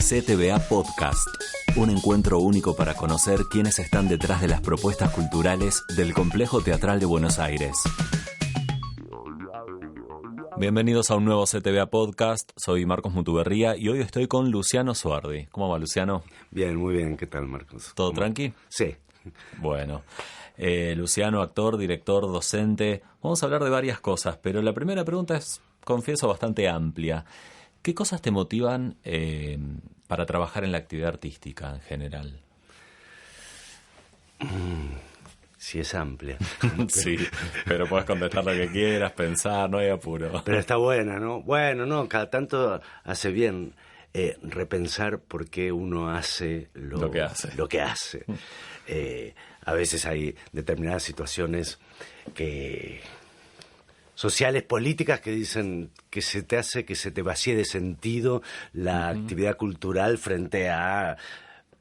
CTVA Podcast, un encuentro único para conocer quiénes están detrás de las propuestas culturales del Complejo Teatral de Buenos Aires. Bienvenidos a un nuevo CTVA Podcast, soy Marcos Mutuberría y hoy estoy con Luciano Suardi. ¿Cómo va, Luciano? Bien, muy bien, ¿qué tal, Marcos? ¿Todo tranqui? Sí. Bueno, Luciano, actor, director, docente, vamos a hablar de varias cosas, pero la primera pregunta es, confieso, bastante amplia. ¿Qué cosas te motivan para trabajar en la actividad artística en general? Sí, es amplia. Sí, pero puedes contestar lo que quieras, pensar, no hay apuro. Pero está buena, ¿no? Bueno, no, cada tanto hace bien repensar por qué uno hace lo que hace. A veces hay determinadas situaciones sociales, políticas, que dicen que se te vacíe de sentido la actividad cultural frente a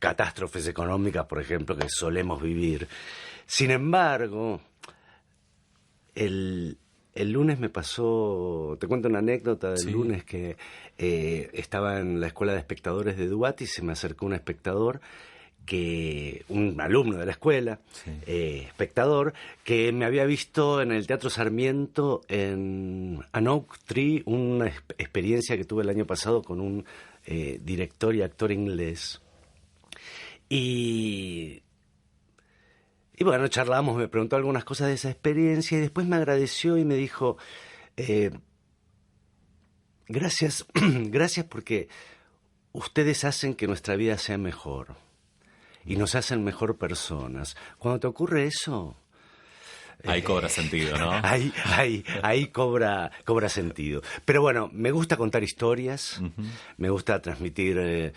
catástrofes económicas, por ejemplo, que solemos vivir. Sin embargo, el lunes me pasó, te cuento una anécdota del lunes, que estaba en la escuela de espectadores de Duati y se me acercó un espectador, un alumno de la escuela, espectador, que me había visto en el Teatro Sarmiento en An Oak Tree, una experiencia que tuve el año pasado con un director y actor inglés. Y bueno, charlamos, me preguntó algunas cosas de esa experiencia y después me agradeció y me dijo, gracias porque ustedes hacen que nuestra vida sea mejor y nos hacen mejor personas. Cuando te ocurre eso... Ahí cobra sentido, ¿no? Ahí cobra sentido. Pero bueno, me gusta contar historias, me gusta transmitir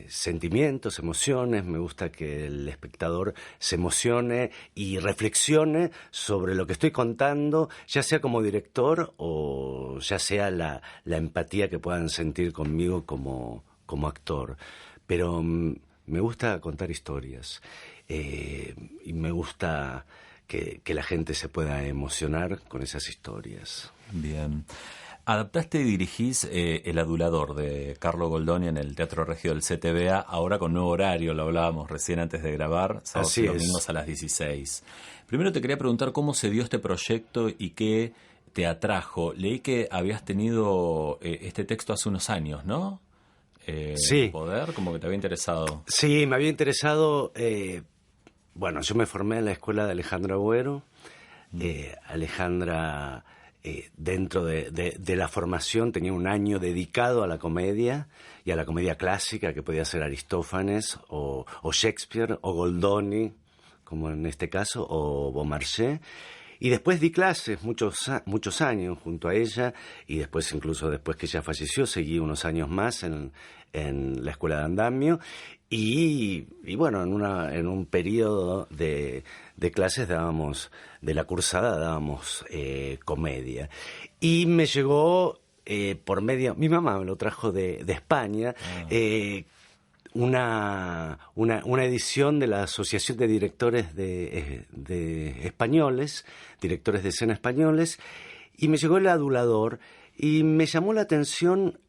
sentimientos, emociones, me gusta que el espectador se emocione y reflexione sobre lo que estoy contando, ya sea como director o ya sea la empatía que puedan sentir conmigo como actor. Pero me gusta contar historias y me gusta... Que la gente se pueda emocionar con esas historias. Bien. Adaptaste y dirigís El Adulador de Carlo Goldoni en el Teatro Regio del CTVA, ahora con nuevo horario, lo hablábamos recién antes de grabar, sábados y domingos a las 16. Primero te quería preguntar cómo se dio este proyecto y qué te atrajo. Leí que habías tenido este texto hace unos años, ¿no? Sí. Poder, como que te había interesado. Sí, me había interesado... Bueno, yo me formé en la escuela de Alejandra Agüero. Alejandra, dentro de la formación, tenía un año dedicado a la comedia y a la comedia clásica, que podía ser Aristófanes o Shakespeare o Goldoni, como en este caso, o Beaumarchais. Y después di clases muchos años junto a ella, y después, incluso después que ella falleció, seguí unos años más en la escuela de andamio. Y bueno, en un periodo de clases de la cursada dábamos comedia. Y me llegó por medio, mi mamá me lo trajo de España, una edición de la Asociación de Directores de Españoles, directores de escena españoles, y me llegó El Adulador, y me llamó la atención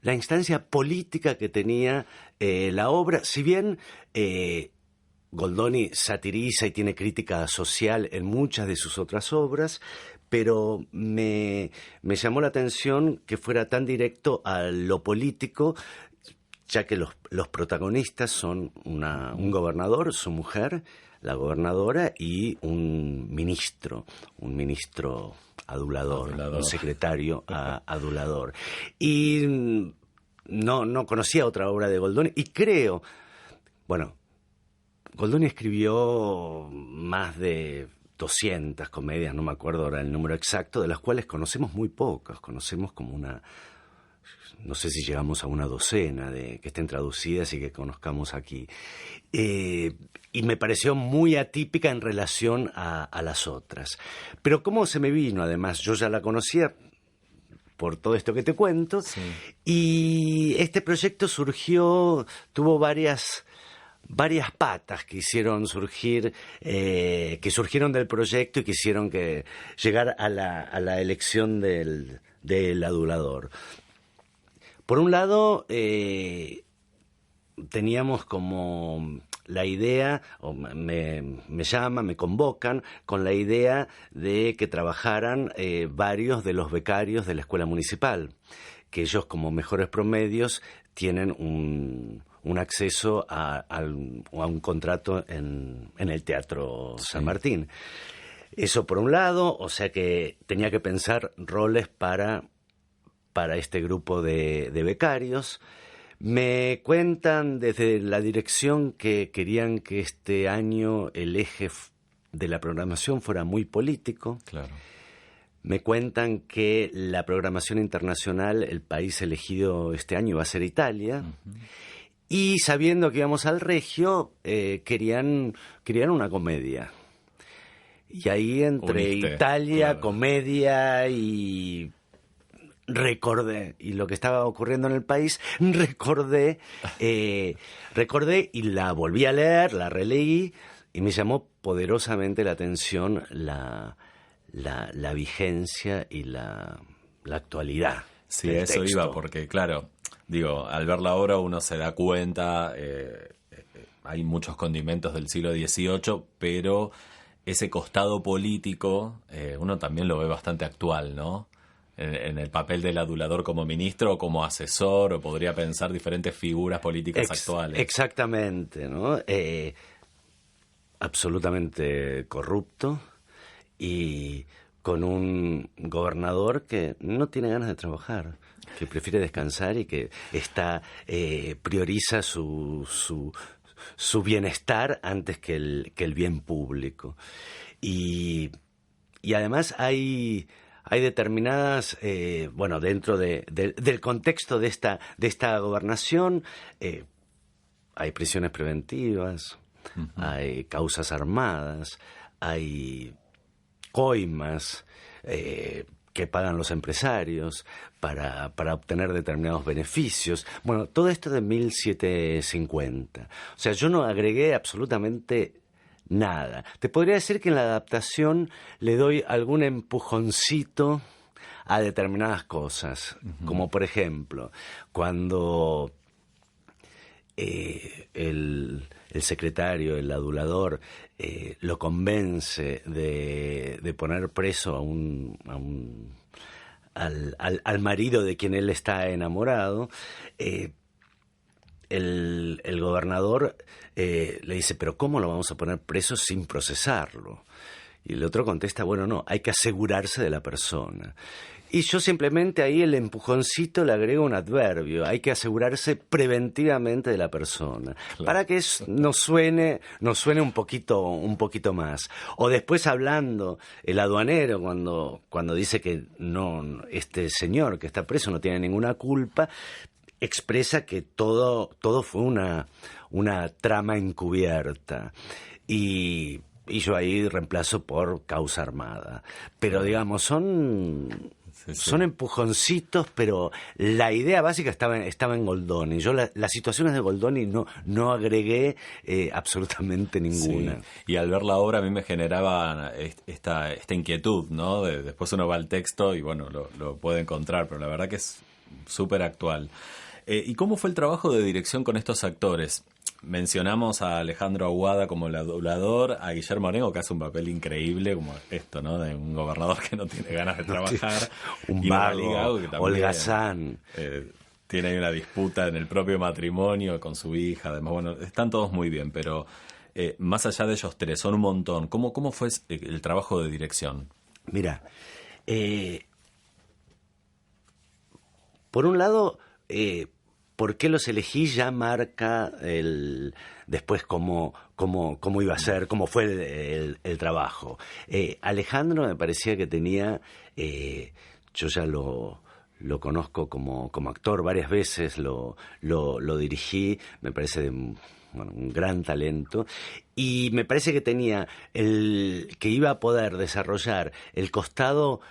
la instancia política que tenía la obra. Si bien Goldoni satiriza y tiene crítica social en muchas de sus otras obras, pero me llamó la atención que fuera tan directo a lo político, ya que los protagonistas son un gobernador, su mujer, la gobernadora, y un ministro adulador, un secretario adulador. Y no conocía otra obra de Goldoni, y creo, bueno, Goldoni escribió más de 200 comedias, no me acuerdo ahora el número exacto, de las cuales conocemos muy pocas, conocemos como no sé si llegamos a una docena que estén traducidas y que conozcamos aquí. Y me pareció muy atípica en relación a las otras. Pero cómo se me vino, además, yo ya la conocía por todo esto que te cuento, y este proyecto tuvo varias patas que hicieron surgir, que surgieron del proyecto y que hicieron llegar a la elección del adulador. Por un lado, teníamos como la idea, o me convocan con la idea de que trabajaran varios de los becarios de la escuela municipal, que ellos como mejores promedios tienen un acceso a un contrato en el Teatro San Martín. Eso por un lado, o sea que tenía que pensar roles para este grupo de becarios. Me cuentan desde la dirección que querían que este año el eje de la programación fuera muy político. Claro. Me cuentan que la programación internacional, el país elegido este año va a ser Italia. Uh-huh. Y sabiendo que íbamos al Regio, querían una comedia. Y ahí entre Italia, claro, comedia y... recordé, y lo que estaba ocurriendo en el país, recordé y la volví a leer, la releí, y me llamó poderosamente la atención la vigencia y la actualidad. Sí, eso texto. Iba, porque claro, digo, al ver la obra uno se da cuenta, hay muchos condimentos del siglo XVIII, pero ese costado político uno también lo ve bastante actual, ¿no? En el papel del adulador como ministro o como asesor, o podría pensar diferentes figuras políticas actuales. Exactamente, ¿no? Absolutamente corrupto y con un gobernador que no tiene ganas de trabajar, que prefiere descansar y que prioriza su bienestar antes que el bien público. Y además hay determinadas, dentro del contexto de esta gobernación, hay prisiones preventivas, uh-huh, hay causas armadas, hay coimas que pagan los empresarios para obtener determinados beneficios. Bueno, todo esto de 1750. O sea, yo no agregué absolutamente nada. Te podría decir que en la adaptación le doy algún empujoncito a determinadas cosas, uh-huh, como por ejemplo, cuando el secretario, el adulador, lo convence de poner preso al marido de quien él está enamorado. El gobernador le dice, pero ¿cómo lo vamos a poner preso sin procesarlo? Y el otro contesta, bueno, no, hay que asegurarse de la persona. Y yo simplemente ahí el empujoncito le agrego un adverbio, hay que asegurarse preventivamente de la persona, claro, para que nos suene un poquito más. O después hablando, el aduanero cuando dice que no, este señor que está preso no tiene ninguna culpa, expresa que todo fue una trama encubierta. Y yo ahí reemplazo por causa armada. Pero digamos, son empujoncitos, pero la idea básica estaba en Goldoni. Yo las situaciones de Goldoni no agregué absolutamente ninguna. Sí. Y al ver la obra a mí me generaba esta inquietud, ¿no? Después uno va al texto y bueno, lo puede encontrar, pero la verdad que es súper actual. ¿Y cómo fue el trabajo de dirección con estos actores? Mencionamos a Alejandro Aguada como el adulador, a Guillermo Arengo, que hace un papel increíble, como esto, ¿no? De un gobernador que no tiene ganas de trabajar. Un vago, que también, holgazán. Tiene ahí una disputa en el propio matrimonio con su hija. Además, bueno, están todos muy bien, pero más allá de ellos tres, son un montón. ¿Cómo fue el trabajo de dirección? Mira, por un lado... ¿por qué los elegí? Ya marca después cómo iba a ser, cómo fue el trabajo. Alejandro me parecía que tenía, yo ya lo conozco como actor varias veces, lo dirigí, me parece un gran talento, y me parece que tenía que iba a poder desarrollar el costado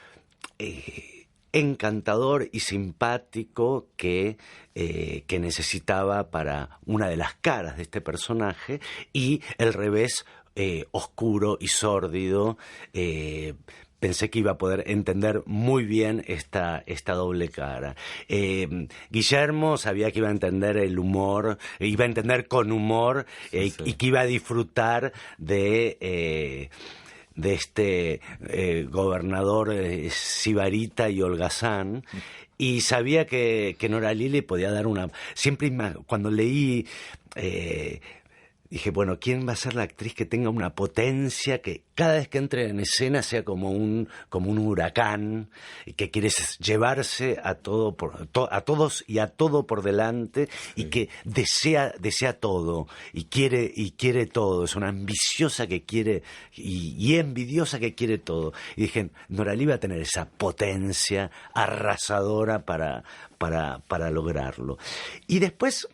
encantador y simpático que necesitaba para una de las caras de este personaje, y el revés oscuro y sórdido, pensé que iba a poder entender muy bien esta doble cara. Guillermo sabía que iba a entender el humor, iba a entender con humor, y que iba a disfrutar de este gobernador sibarita y holgazán. Y sabía que Noralí le podía dar una... Siempre cuando leí... dije, bueno, ¿quién va a ser la actriz que tenga una potencia que cada vez que entre en escena sea como un huracán, y que quiere llevarse a todos y a todo por delante, y que desea todo y quiere todo, es una ambiciosa que quiere y envidiosa que quiere todo. Y dije, Noralí va a tener esa potencia arrasadora para lograrlo. Y después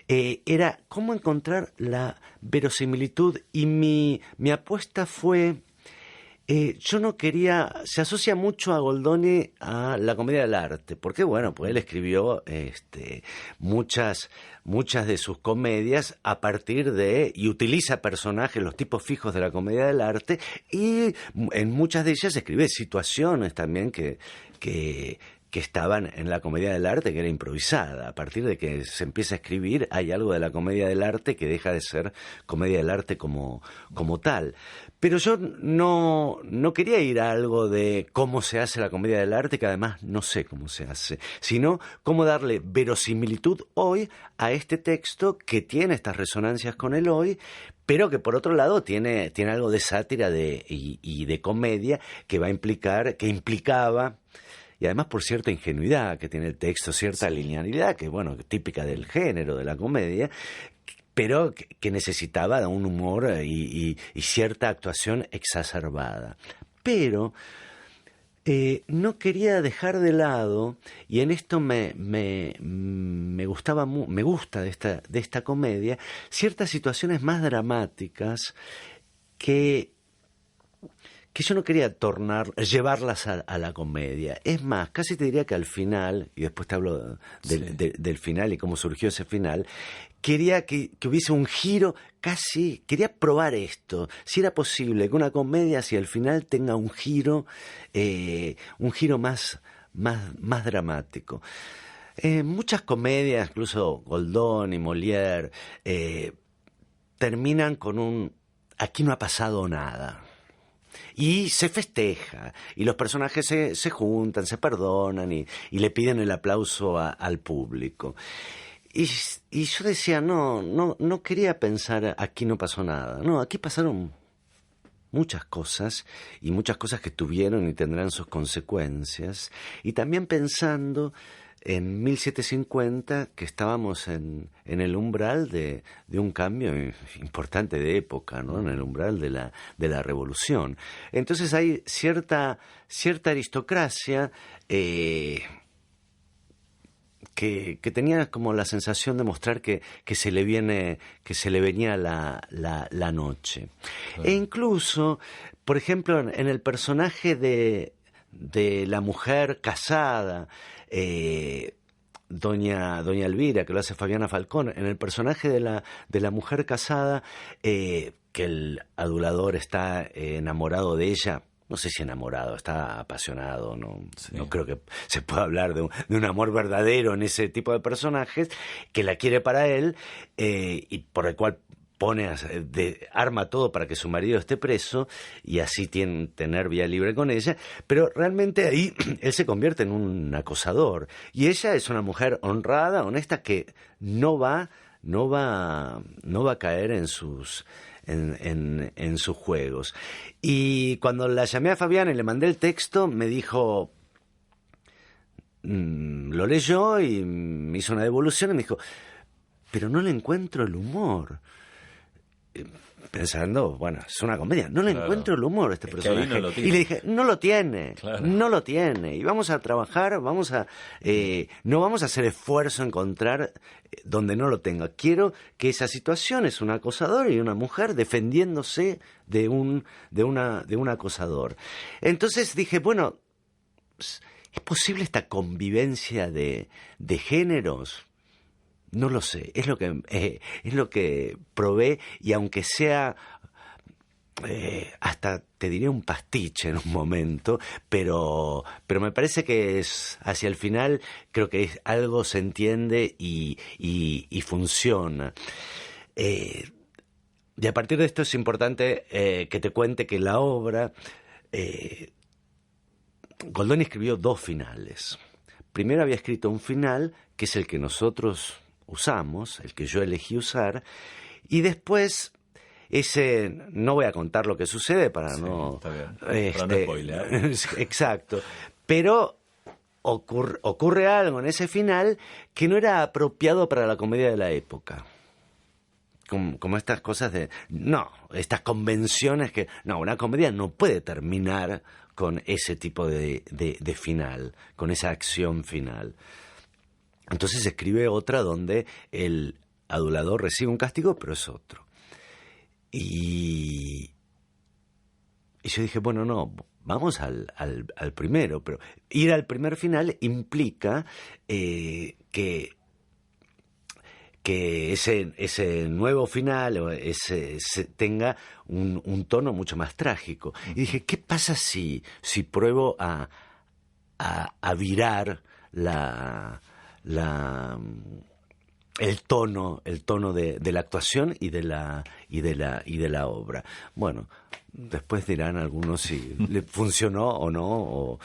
era cómo encontrar la verosimilitud, y mi apuesta fue, yo no quería, se asocia mucho a Goldoni a la comedia del arte, porque bueno, pues él escribió muchas de sus comedias a partir de, y utiliza personajes, los tipos fijos de la comedia del arte, y en muchas de ellas escribe situaciones también que estaban en la comedia del arte, que era improvisada. A partir de que se empieza a escribir, hay algo de la comedia del arte que deja de ser comedia del arte como tal. Pero yo no quería ir a algo de cómo se hace la comedia del arte, que además no sé cómo se hace, sino cómo darle verosimilitud hoy a este texto que tiene estas resonancias con el hoy, pero que por otro lado tiene algo de sátira y de comedia que implicaba, y además por cierta ingenuidad que tiene el texto, cierta linealidad, que bueno, típica del género, de la comedia, pero que necesitaba un humor y cierta actuación exacerbada. Pero no quería dejar de lado, y en esto me gusta de esta comedia, ciertas situaciones más dramáticas que yo no quería llevarlas a la comedia. Es más, casi te diría que al final, y después te hablo del final y cómo surgió ese final, quería que hubiese un giro, quería probar esto, si era posible que una comedia hacia el final tenga un giro más dramático. Muchas comedias, incluso Goldoni y Molière, terminan con aquí no ha pasado nada. Y se festeja, y los personajes se juntan, se perdonan y le piden el aplauso al público. Y yo decía, no quería pensar aquí no pasó nada. No, aquí pasaron muchas cosas, y muchas cosas que tuvieron y tendrán sus consecuencias. Y también pensando en 1750, que estábamos en el umbral de un cambio importante de época, ¿no? En el umbral de la revolución. Entonces hay cierta aristocracia que tenía como la sensación de mostrar que se le venía la noche. E incluso, por ejemplo, en el personaje de la mujer casada, doña Elvira, que lo hace Fabiana Falcón, en el personaje de la mujer casada, que el adulador está enamorado de ella. No sé si enamorado, está apasionado, no creo que se pueda hablar de un amor verdadero en ese tipo de personajes, que la quiere para él, y por el cual arma todo para que su marido esté preso y así tener vía libre con ella, pero realmente ahí él se convierte en un acosador, y ella es una mujer honrada, honesta, que no va a caer en sus juegos. Y cuando la llamé a Fabiana y le mandé el texto, me dijo, lo leyó y me hizo una devolución y me dijo, pero no le encuentro el humor. Pensando, bueno, es una comedia, no le encuentro el humor a este personaje. Y le dije, no lo tiene, y vamos a trabajar, no vamos a hacer esfuerzo en encontrar donde no lo tenga. Quiero que esa situación es un acosador y una mujer defendiéndose de un acosador. Entonces dije, bueno, ¿es posible esta convivencia de géneros? No lo sé, es lo que probé, y aunque sea hasta te diría un pastiche en un momento, pero me parece que es hacia el final, creo que algo se entiende y funciona. Y a partir de esto es importante que te cuente que la obra, Goldoni escribió 2 finales. Primero había escrito un final, que es el que nosotros usamos, el que yo elegí usar, y después ese, no voy a contar lo que sucede para no... Para no spoiler. Exacto, pero ocurre algo en ese final que no era apropiado para la comedia de la época. Como estas cosas de... No, estas convenciones que... No, una comedia no puede terminar con ese tipo de final, con esa acción final. Entonces escribe otra donde el adulador recibe un castigo, pero es otro. Y yo dije, bueno, no, vamos al primero, pero ir al primer final implica que ese nuevo final o tenga un tono mucho más trágico. Y dije, ¿qué pasa si pruebo a virar el tono de la actuación y de la obra? Bueno, después dirán algunos si le funcionó o no.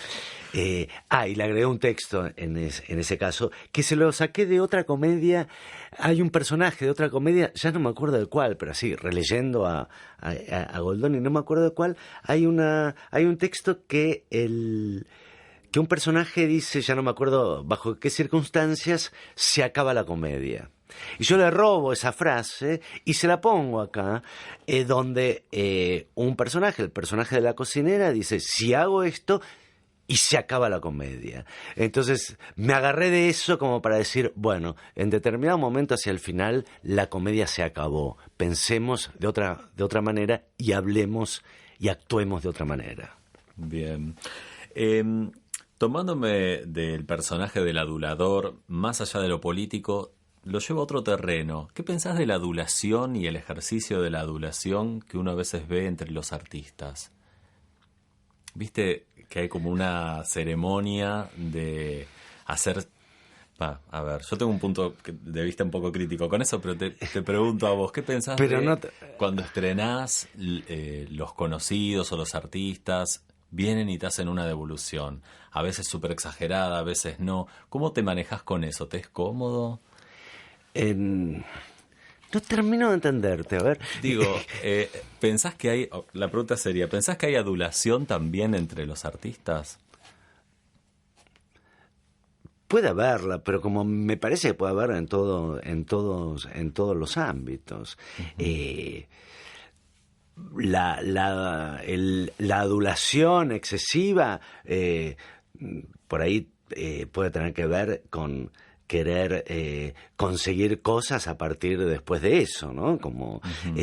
Y le agregué un texto en ese caso, que se lo saqué de otra comedia. Hay un personaje de otra comedia, ya no me acuerdo de cuál, pero así, releyendo a Goldoni, no me acuerdo de cuál, hay un texto que un personaje dice, ya no me acuerdo bajo qué circunstancias, se acaba la comedia. Y yo le robo esa frase y se la pongo acá, donde un personaje, el personaje de la cocinera, dice, si hago esto, y se acaba la comedia. Entonces me agarré de eso como para decir, bueno, en determinado momento hacia el final, la comedia se acabó. Pensemos de otra manera y hablemos y actuemos de otra manera. Bien. Tomándome del personaje del adulador, más allá de lo político, lo llevo a otro terreno. ¿Qué pensás de la adulación y el ejercicio de la adulación que uno a veces ve entre los artistas? ¿Viste que hay como una ceremonia de hacer... a ver, yo tengo un punto de vista un poco crítico con eso, pero te pregunto a vos, ¿qué pensás cuando estrenás los conocidos o los artistas vienen y te hacen una devolución? A veces súper exagerada, a veces no. ¿Cómo te manejás con eso? ¿Te es cómodo? No termino de entenderte, a ver. Digo, ¿pensás que hay... La pregunta sería, ¿pensás que hay adulación también entre los artistas? Puede haberla, pero como me parece que puede haber en todos los ámbitos. Uh-huh. La adulación excesiva por ahí puede tener que ver con querer conseguir cosas a partir de después de eso, ¿no? Como uh-huh.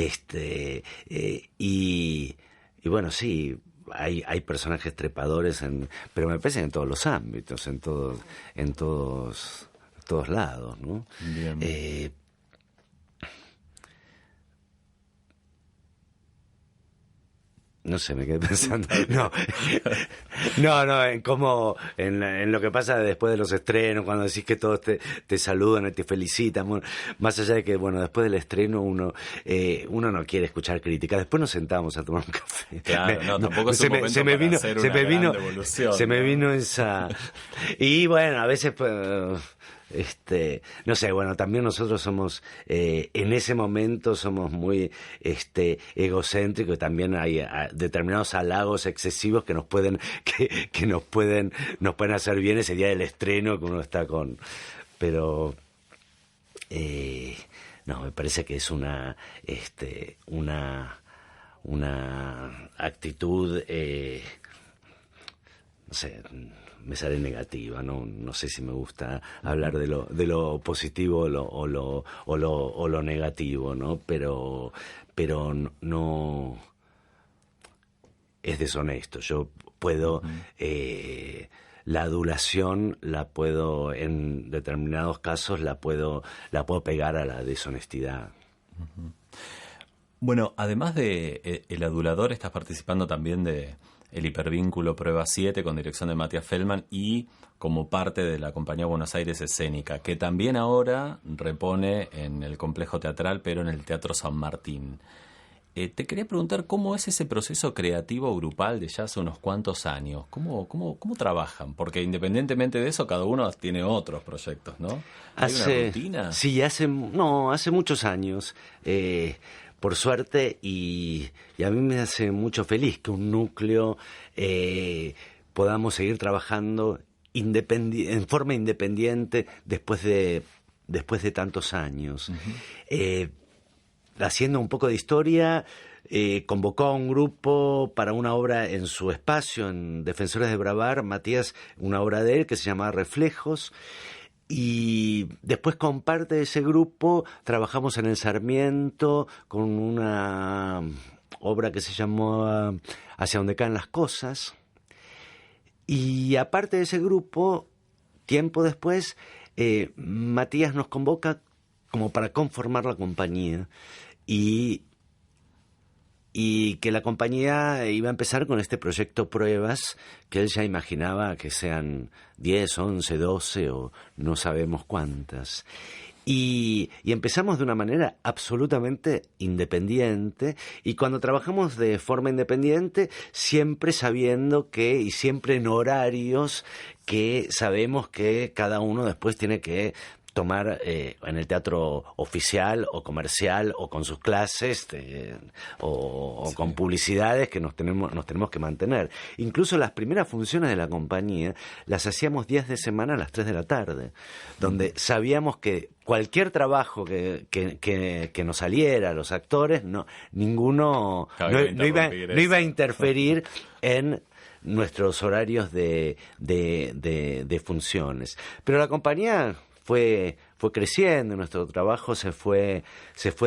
Y bueno, sí, hay personajes trepadores pero me parece en todos los ámbitos, en todos lados, ¿no? Bien. No sé, me quedé pensando. No, en lo que pasa después de los estrenos, cuando decís que todos te saludan y te felicitan. Bueno, más allá de que, bueno, después del estreno uno no quiere escuchar críticas. Después nos sentamos a tomar un café. Claro, tampoco es un momento para hacer una gran devolución. Se me vino esa... Y bueno, a veces... no sé, bueno, también nosotros somos, en ese momento somos muy egocéntricos, y también hay determinados halagos excesivos que nos pueden hacer bien ese día del estreno que uno está con, pero no, me parece que es una actitud, no sé, me sale negativa, no sé si me gusta hablar de lo positivo o lo negativo, ¿no? Pero no es deshonesto. Yo puedo la adulación la puedo, en determinados casos la puedo pegar a la deshonestidad. Bueno, además de El Adulador, estás participando también de El Hipervínculo Prueba 7 con dirección de Matías Feldman y como parte de la Compañía Buenos Aires Escénica, que también ahora repone en el Complejo Teatral, pero en el Teatro San Martín. Te quería preguntar cómo es ese proceso creativo grupal de ya hace unos cuantos años. ¿Cómo trabajan? Porque independientemente de eso, cada uno tiene otros proyectos, ¿no? ¿Hay una rutina? Sí, hace muchos años. Por suerte, y a mí me hace mucho feliz que un núcleo podamos seguir trabajando en forma independiente después de tantos años. Uh-huh. Haciendo un poco de historia, convocó a un grupo para una obra en su espacio, en Defensores de Bravar, Matías, una obra de él que se llamaba Reflejos. Y después con parte de ese grupo trabajamos en el Sarmiento con una obra que se llamó Hacia donde caen las cosas. Y aparte de ese grupo, tiempo después, Matías nos convoca como para conformar la compañía y que la compañía iba a empezar con este proyecto Pruebas, que él ya imaginaba que sean 10, 11, 12 o no sabemos cuántas. Y empezamos de una manera absolutamente independiente, y cuando trabajamos de forma independiente, siempre sabiendo que, y siempre en horarios que sabemos que cada uno después tiene que tomar en el teatro oficial o comercial o con sus clases o sí, con publicidades que nos tenemos que mantener. Incluso las primeras funciones de la compañía las hacíamos días de semana a las 3 de la tarde, donde sabíamos que cualquier trabajo que nos saliera, los actores, ninguno iba a interferir en nuestros horarios de funciones. Pero la compañía fue creciendo, nuestro trabajo se fue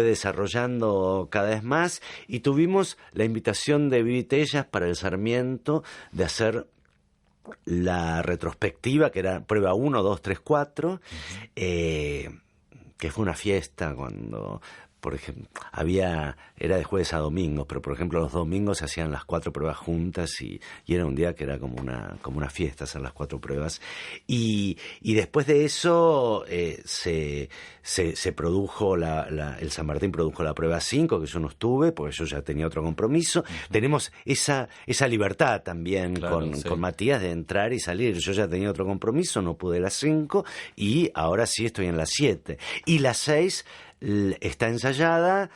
desarrollando cada vez más, y tuvimos la invitación de Vivi Tellas para el Sarmiento de hacer la retrospectiva, que era prueba 1, 2, 3, 4, uh-huh. Que fue una fiesta cuando, por ejemplo, era de jueves a domingo, pero por ejemplo los domingos se hacían las 4 pruebas juntas y era un día que era como una fiesta hacer las 4 pruebas. Y después de eso se produjo el San Martín produjo la prueba 5, que yo no estuve porque yo ya tenía otro compromiso. Uh-huh. Tenemos esa libertad también, claro, con Matías, de entrar y salir. Yo ya tenía otro compromiso, no pude las 5 y ahora sí estoy en las 7. Y las 6 está ensayada,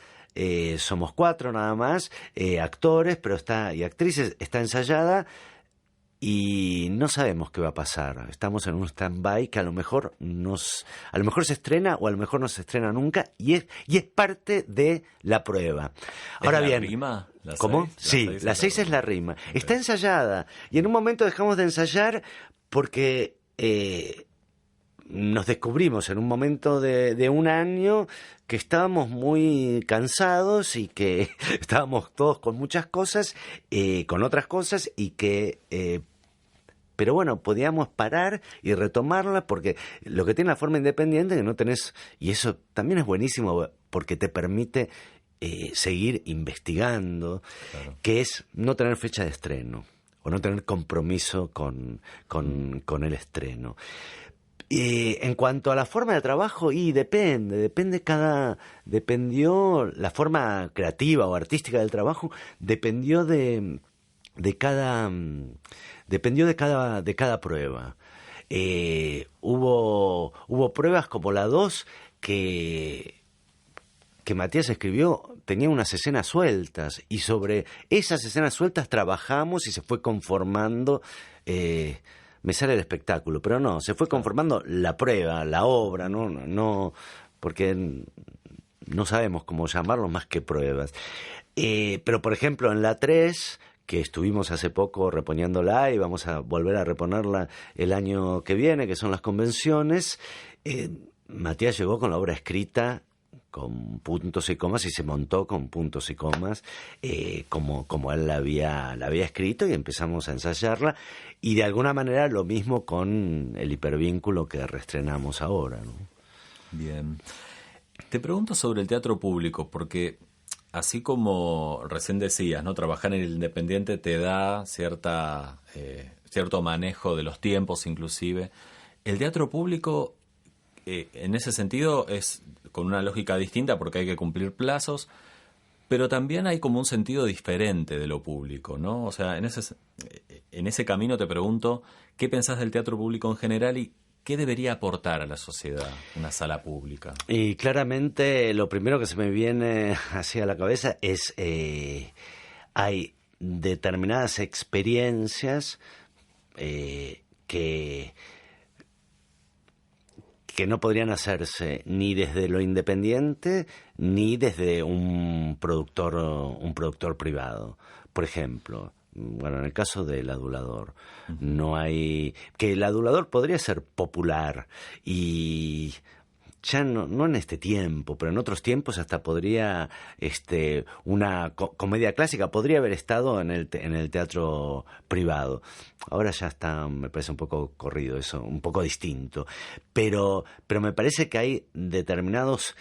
somos 4 nada más, actores y actrices, está ensayada y no sabemos qué va a pasar. Estamos en un stand-by que a lo mejor se estrena o a lo mejor no se estrena nunca, y es parte de la prueba. Ahora bien, rima? ¿Cómo? Sí, la 6 es la rima. Okay. Está ensayada y en un momento dejamos de ensayar porque nos descubrimos en un momento de un año que estábamos muy cansados y que estábamos todos con muchas cosas, con otras cosas, y que pero bueno, podíamos parar y retomarla, porque lo que tiene la forma independiente que no tenés, y eso también es buenísimo porque te permite seguir investigando, claro, que es no tener fecha de estreno o no tener compromiso con el estreno. En cuanto a la forma de trabajo, dependió la forma creativa o artística del trabajo, dependió de cada prueba. Hubo pruebas como la 2 que Matías escribió, tenía unas escenas sueltas, y sobre esas escenas sueltas trabajamos y se fue conformando, me sale el espectáculo, pero no, se fue conformando la prueba, la obra, no, porque no sabemos cómo llamarlo más que pruebas. Pero por ejemplo en la 3, que estuvimos hace poco reponiéndola y vamos a volver a reponerla el año que viene, que son las convenciones, Matías llegó con la obra escrita con puntos y comas y se montó con puntos y comas, como él la había escrito, y empezamos a ensayarla, y de alguna manera lo mismo con el hipervínculo que reestrenamos ahora, ¿no? Bien. Te pregunto sobre el teatro público, porque así como recién decías, ¿no? Trabajar en el independiente te da cierto manejo de los tiempos, inclusive. El teatro público, en ese sentido, es con una lógica distinta porque hay que cumplir plazos, pero también hay como un sentido diferente de lo público, ¿no? O sea, en ese camino te pregunto, ¿qué pensás del teatro público en general y qué debería aportar a la sociedad una sala pública? Y claramente lo primero que se me viene hacia la cabeza es, hay determinadas experiencias que no podrían hacerse ni desde lo independiente ni desde un productor privado. Por ejemplo, bueno, en el caso del adulador, no hay... que el adulador podría ser popular y... ya no en este tiempo, pero en otros tiempos hasta podría, una comedia clásica podría haber estado en el teatro privado. Ahora ya está, me parece un poco corrido eso, un poco distinto. Pero me parece que hay determinados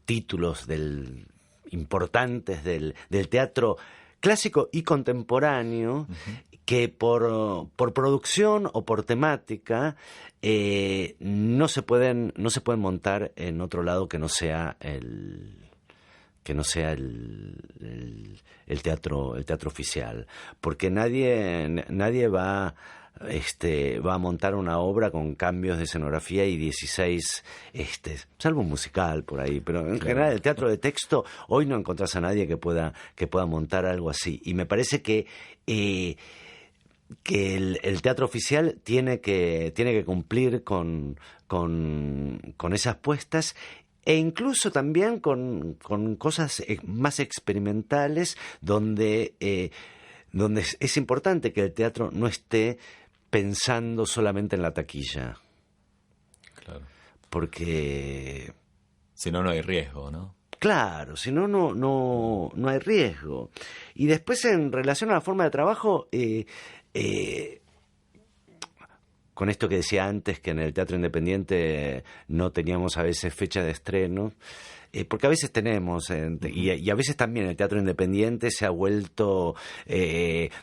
títulos importantes del teatro clásico y contemporáneo que por producción o por temática no se pueden montar en otro lado que no sea el teatro oficial, porque nadie va a montar una obra con cambios de escenografía y 16 salvo un musical por ahí, pero en general el teatro de texto hoy no encontrás a nadie que pueda montar algo así, y me parece que el teatro oficial tiene que cumplir con esas puestas, e incluso también con cosas más experimentales donde es importante que el teatro no esté pensando solamente en la taquilla. Claro. Porque si no hay riesgo, ¿no? Claro, si no hay riesgo. Y después, en relación a la forma de trabajo, con esto que decía antes, que en el teatro independiente no teníamos a veces fecha de estreno, porque a veces tenemos, y a veces también el teatro independiente se ha vuelto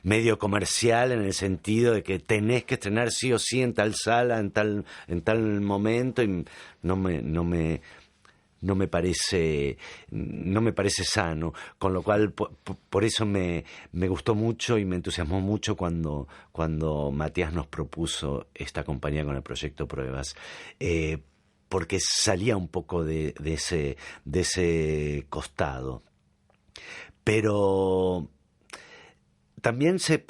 medio comercial, en el sentido de que tenés que estrenar sí o sí en tal sala, en tal momento, y no me parece sano, con lo cual por eso me gustó mucho y me entusiasmó mucho cuando Matías nos propuso esta compañía con el proyecto Pruebas, porque salía un poco de ese costado, pero también se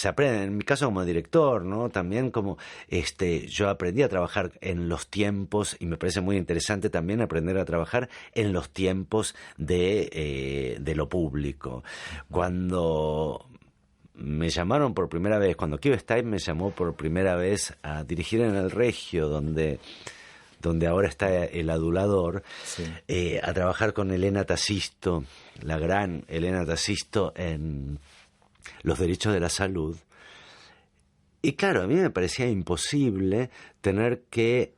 aprende, en mi caso como director, ¿no? También como yo aprendí a trabajar en los tiempos, y me parece muy interesante también aprender a trabajar en los tiempos de lo público. Cuando me llamaron por primera vez, cuando Kio Stein me llamó por primera vez a dirigir en el Regio, donde ahora está el adulador, sí, a trabajar con Elena Tassisto, la gran Elena Tassisto, en Los Derechos de la Salud. Y claro, a mí me parecía imposible tener que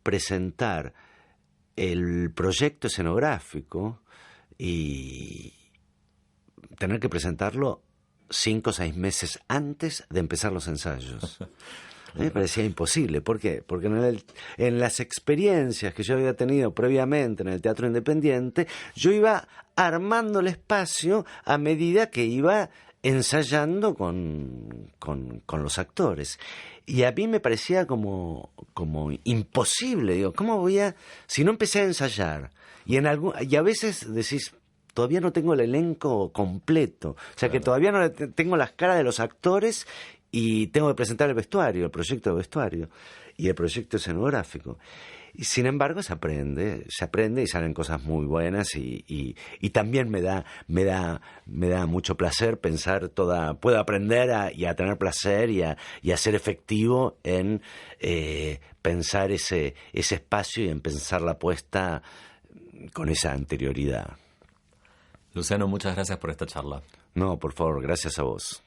presentar el proyecto escenográfico y tener que presentarlo 5 o 6 meses antes de empezar los ensayos. A mí me parecía imposible. ¿Por qué? Porque en las experiencias que yo había tenido previamente en el teatro independiente, yo iba armando el espacio a medida que iba ensayando con los actores. Y a mí me parecía como imposible. Digo, ¿cómo voy a...? Si no empecé a ensayar, y a veces decís, todavía no tengo el elenco completo. O sea, claro, que todavía no tengo las caras de los actores, y tengo que presentar el proyecto de vestuario y el proyecto escenográfico. Y sin embargo se aprende y salen cosas muy buenas, y también me da mucho placer pensar puedo aprender y a tener placer y a ser efectivo en pensar ese espacio y en pensar la puesta con esa anterioridad. Luciano, muchas gracias por esta charla. No, por favor, gracias a vos.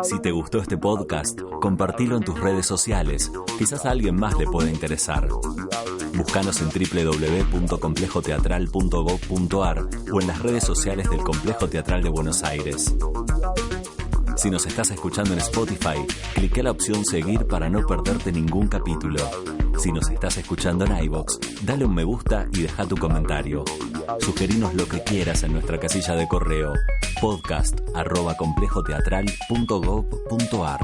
Si te gustó este podcast, compartilo en tus redes sociales. Quizás a alguien más le pueda interesar. Búscanos en www.complejoteatral.gov.ar o en las redes sociales del Complejo Teatral de Buenos Aires. Si nos estás escuchando en Spotify, cliquea la opción seguir para no perderte ningún capítulo. Si nos estás escuchando en iVoox, dale un me gusta y deja tu comentario. Sugerinos lo que quieras en nuestra casilla de correo podcast@complejoteatral.gov.ar.